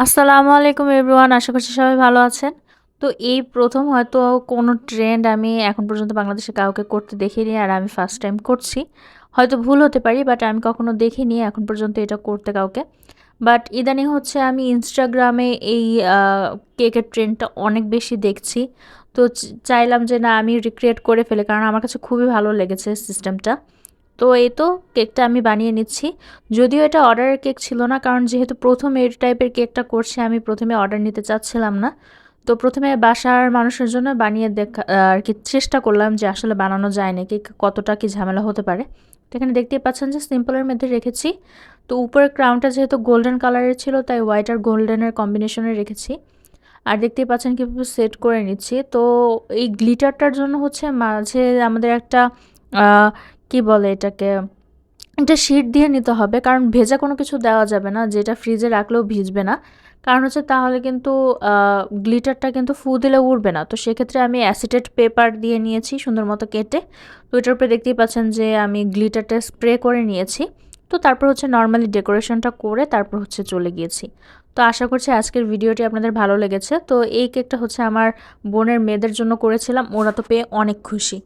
আসসালামু আলাইকুম এভরিওয়ান, আশা করছি সবাই ভালো আছেন। তো এই প্রথম হয়তো কোনো ট্রেন্ড আমি এখন পর্যন্ত বাংলাদেশে কাউকে করতে দেখিনি, আর আমি ফার্স্ট টাইম করছি। হয়তো ভুল হতে পারি, বাট আমি কখনো দেখিনি এখন পর্যন্ত এটা করতে কাউকে। বাট ইদানিং হচ্ছে আমি ইনস্টাগ্রামে এই কেকের ট্রেন্ডটা অনেক বেশি দেখছি। তো চাইলাম যে না, আমি রিক্রিয়েট করে ফেলি, কারণ আমার কাছে খুবই ভালো লেগেছে সিস্টেমটা। তো এই তো কেকটা আমি বানিয়ে নিচ্ছি। যদিও এটা অর্ডারের কেক ছিল না, কারণ যেহেতু প্রথম এই টাইপের কেকটা করছি, আমি প্রথমে অর্ডার নিতে চাচ্ছিলাম না। তো প্রথমে বাসার মানুষের জন্য বানিয়ে দেখা আর কি চেষ্টা করলাম যে আসলে বানানো যায় নাকি, কতটা কি ঝামেলা হতে পারে। তো এখানে দেখতেই পাচ্ছেন যে সিম্পলের মধ্যে রেখেছি। তো উপরের ক্রাউনটা যেহেতু গোল্ডেন কালারের ছিল, তাই হোয়াইট আর গোল্ডেনের কম্বিনেশনে রেখেছি। আর দেখতেই পাচ্ছেন কীভাবে সেট করে নিচ্ছি। তো এই গ্লিটারটার জন্য হচ্ছে মাঝে আমাদের একটা কি বলে এটাকে, একটা শিট দিয়ে নিতে হবে, কারণ ভেজা কোনো কিছু দেওয়া যাবে না, যেটা ফ্রিজে রাখলেও ভিজবে না। কারণ হচ্ছে তাহলে কিন্তু গ্লিটারটা কিন্তু ফু দিলে উড়বে না। তো সেক্ষেত্রে আমি অ্যাসিটেড পেপার দিয়ে নিয়েছি সুন্দর মতো কেটে। তো এটার উপরে দেখতেই পাচ্ছেন যে আমি গ্লিটারটা স্প্রে করে নিয়েছি। তো তারপর হচ্ছে নর্মালি ডেকোরেশনটা করে তারপর হচ্ছে চলে গিয়েছি। তো আশা করছি আজকের ভিডিওটি আপনাদের ভালো লেগেছে। তো এই কেকটা হচ্ছে আমার বোনের মেয়েদের জন্য করেছিলাম, ওরা তো পেয়ে অনেক খুশি।